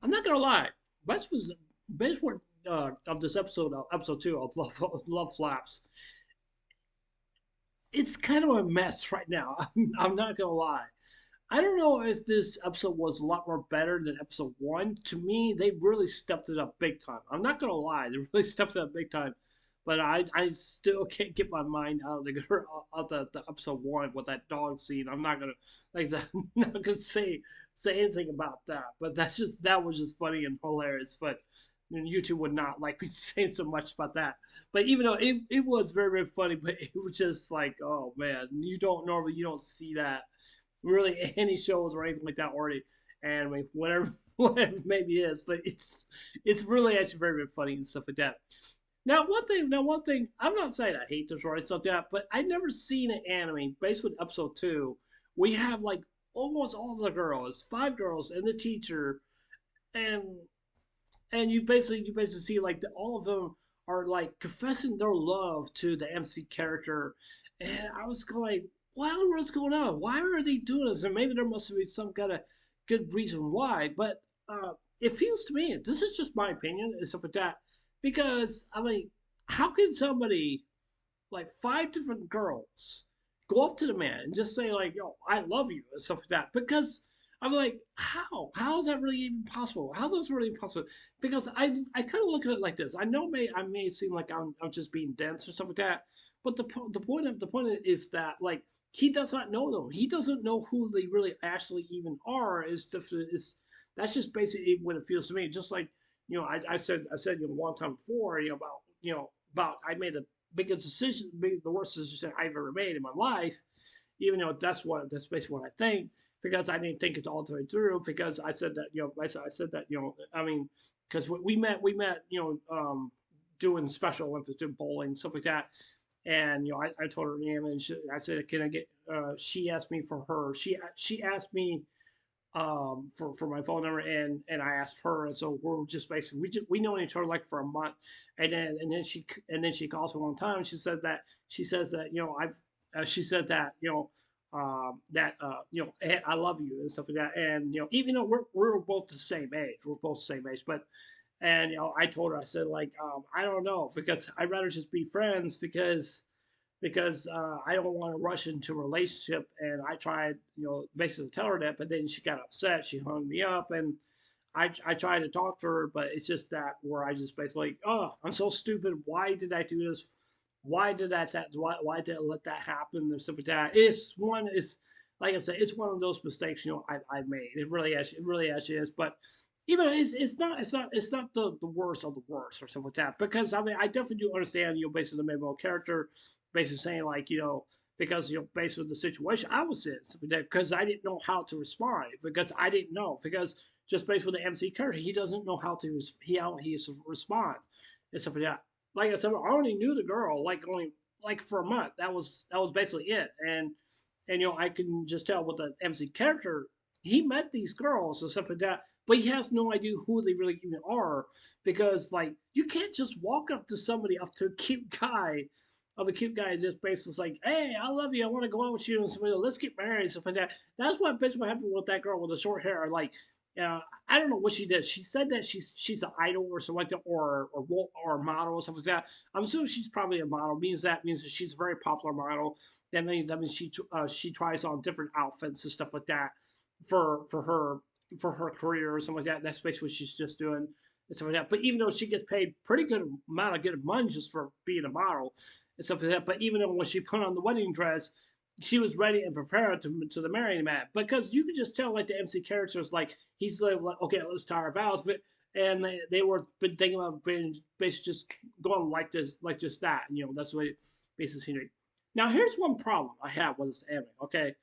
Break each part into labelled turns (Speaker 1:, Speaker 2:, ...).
Speaker 1: I'm not gonna lie. Best part of this episode, episode two of Love Flaps. It's kind of a mess right now. I'm not gonna lie. I don't know if this episode was a lot more better than episode one. To me, they really stepped it up big time. I'm not gonna lie, they really stepped it up big time. But I still can't get my mind out of the episode one with that dog scene. I'm not gonna like I said, I'm not gonna say anything about that. But that was just funny and hilarious. But YouTube would not like me saying so much about that. But even though it was very funny, but it was just like, oh man, you don't see that really any shows or anything like that already. And I mean, whatever whatever maybe is, but it's really actually very funny and stuff like that. One thing, I'm not saying I hate this or anything like that, but I never seen an anime based with episode two. We have like almost all the girls, five girls, and the teacher, and you basically see like all of them are like confessing their love to the MC character, and I was going, what in the world's going on? Why are they doing this? And maybe there must be some kind of good reason why, but it feels to me, this is just my opinion and stuff like that, because I mean, how can somebody like five different girls go up to the man and just say like, "Yo, I love you" and stuff like that. Because I'm like, how? How is that really even possible? How is that really possible? Because I kind of look at it like this. I may seem like I'm just being dense or something like that, but the point is that like he does not know them. He doesn't know who they really actually even are. Is that's just basically what it feels to me. Just like I said one time before about I made a biggest decision, the worst decision I've ever made in my life. Even though that's basically what I think, because I didn't think it all the way through. Because I said that I said that I mean, because we met doing Special Olympics, doing bowling stuff like that. And I told her name, and I said, "Can I get?" She asked me for her. She asked me for my phone number, and I asked her, and so we're just basically we know each other like for a month, and then she calls me one time. She says that I've she said that hey, I love you and stuff like that, and even though we're both the same age, but and I told her, I said like I don't know, because I'd rather just be friends, because I don't want to rush into a relationship. And I tried, basically to tell her that, but then she got upset. She hung me up, and I tried to talk to her, but it's just that where I just basically, oh, I'm so stupid. Why did I do this? Why did I let that happen? And stuff like that. It's like I said, it's one of those mistakes I've made. It really actually is. But even it's not the worst of the worst or something like that. Because I mean, I definitely do understand based on the main character, basically saying like because based on the situation I was in, because I didn't know how to respond, because I didn't know, because just based on the MC character, he doesn't know how he is to respond and stuff like that. Like I said, I only knew the girl like only like for a month. That was basically it. And I can just tell with the MC character, he met these girls and stuff like that, but he has no idea who they really even are, because like you can't just walk up to somebody, up to a cute guy is just basically like, hey, I love you, I want to go out with you, and somebody, let's get married, and stuff like that. That's what basically happened with that girl with the short hair. Like, I don't know what she did. She said that she's an idol or something like that, or a model or something like that. I'm assuming she's probably a model. Means that she's a very popular model. That means she tries on different outfits and stuff like that for her career or something like that. That's basically what she's just doing and stuff like that. But even though she gets paid pretty good amount of good money just for being a model and stuff like that, but even though when she put on the wedding dress, she was ready and prepared to the marrying man, because you could just tell like the MC characters, like he's like okay, let's tie our vows, but and they were been thinking about basically just going like just that. That's the way basically scenery. Now here's one problem I have with this anime. Okay,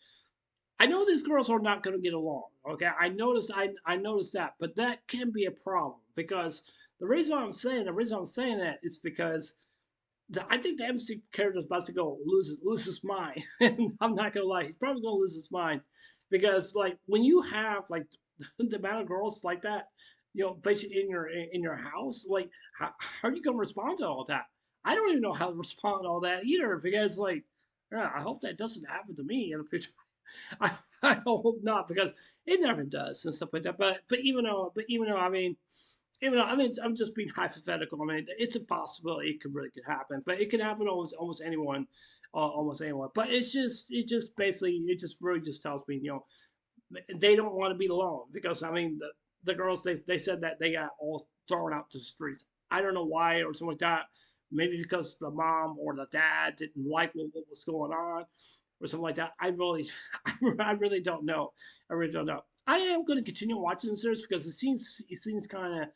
Speaker 1: I know these girls are not going to get along. Okay, I noticed that, but that can be a problem, because the reason I'm saying that is because I think the MC character is about to go lose his mind, and I'm not gonna lie, he's probably gonna lose his mind, because like when you have like the amount of girls like that, basically in your house, like how are you gonna respond to all that? I don't even know how to respond to all that either, because like, yeah, I hope that doesn't happen to me in the future. I hope not because it never does and stuff like that. But even though I'm just being hypothetical. I mean, it's a possibility. It could happen, but it could happen almost anyone, almost anyone. But it just basically it just really just tells me they don't want to be alone because I mean the girls they said that they got all thrown out to the streets. I don't know why or something like that. Maybe because the mom or the dad didn't like what was going on or something like that. I really I really don't know. I really don't know. I am going to continue watching the series because it seems kind of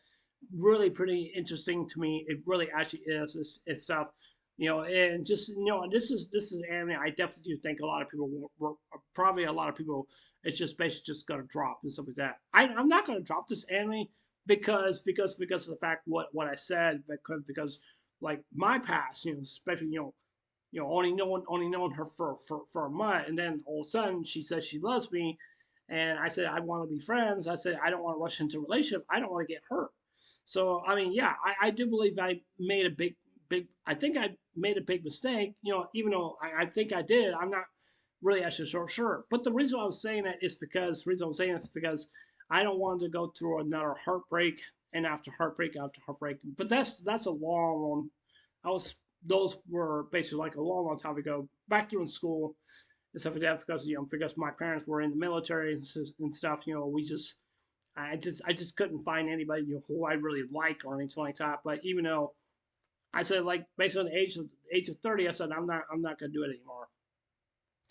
Speaker 1: really pretty interesting to me. It really actually is. It's stuff, and just this is anime. I definitely do think a lot of people probably a lot of people. It's just basically just gonna drop and stuff like that. I'm not gonna drop this anime because of the fact what I said because like my past, especially only knowing her for a month, and then all of a sudden she says she loves me, and I said I want to be friends. I said I don't want to rush into a relationship. I don't want to get hurt. So I mean, yeah, I do believe I made a big. I think I made a big mistake. Even though I think I did, I'm not really actually sure. But the reason I was saying that is because the reason I'm saying it is because I don't want to go through another heartbreak and after heartbreak after heartbreak. But that's a long one. I was those were basically like a long time ago, back during school and stuff like that. Because my parents were in the military and stuff. I just couldn't find anybody who I really like or anything like that. But even though I said like based on the age of 30, I said I'm not gonna do it anymore.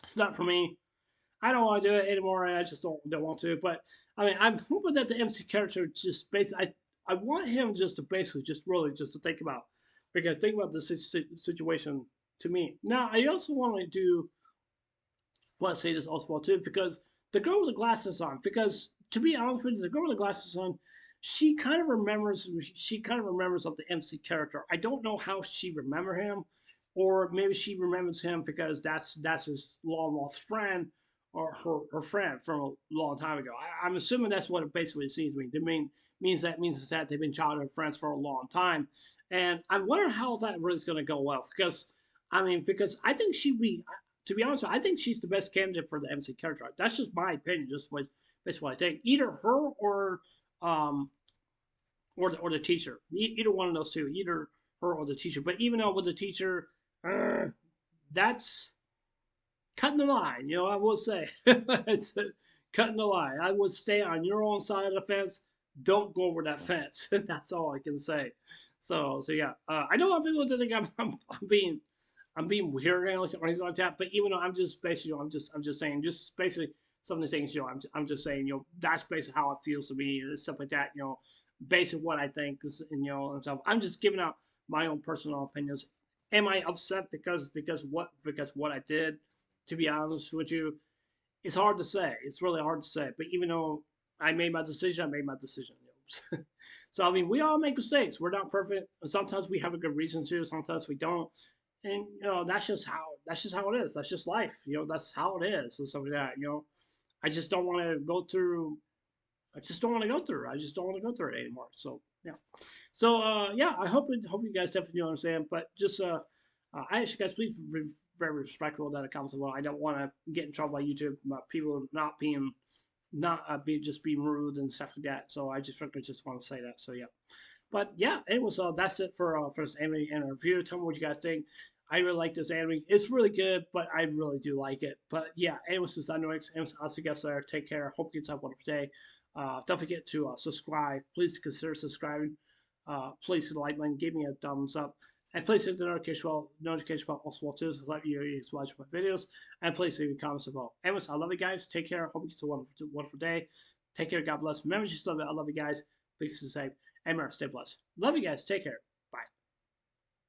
Speaker 1: It's not for me. I don't want to do it anymore. And I just don't want to. But I mean, I'm hoping that the MC character just basically, I want him just to basically just really just to think about because think about the situation to me. Now I also want to do want to say this also well too because the girl with the glasses on. Because to be honest with you, the girl with the glasses on, she kind of remembers of the MC character. I don't know how she remember him, or maybe she remembers him because that's his long lost friend or her friend from a long time ago. I'm assuming that's what it basically seems to me. It means that they've been childhood friends for a long time, and I'm wondering how that really is going to go well because I think she'd be to be honest, I think she's the best candidate for the MC character. That's just my opinion. That's what I think. Either her um or the teacher. Either one of those two. Either her or the teacher. But even though with the teacher, uh, that's cutting the line. I will say it's cutting the line. I would stay on your own side of the fence. Don't go over that fence. That's all I can say. So yeah. I know a lot of people think I'm being weird or anything like that. But even though I'm just basically, I'm just saying, just basically some of the things, I'm just saying, that's basically how it feels to me and stuff like that. Basically what I think and stuff. I'm just giving out my own personal opinions. Am I upset because what I did? To be honest with you, it's hard to say. It's really hard to say. But even though I made my decision, I made my decision. So I mean, we all make mistakes. We're not perfect. Sometimes we have a good reason to. Sometimes we don't. And that's just how it is. That's just life. That's how it is. And stuff like that. I just don't want to go through. I just don't want to go through. I just don't want to go through it anymore. So yeah. So yeah. I hope you guys definitely understand. But just I ask you guys please be very respectful of that account as well. I don't want to get in trouble by YouTube. People not just being rude and stuff like that. So I just frankly just want to say that. So yeah. But yeah, anyways, that's it for this anime and review. Tell me what you guys think. I really like this anime. It's really good, but I really do like it. But yeah, anyways, this is Dynamics. I'll see you guys there. Take care. Hope you guys have a wonderful day. Don't forget to subscribe. Please consider subscribing. Please hit the like button. Give me a thumbs up. And please hit the notification bell also too, so let you watch my videos. And please leave comments about. Anyways, I love you guys. Take care. Hope you have a wonderful day. Take care. God bless. Remember, just love it. I love you guys. Please stay safe. And remember, stay blessed. Love you guys. Take care.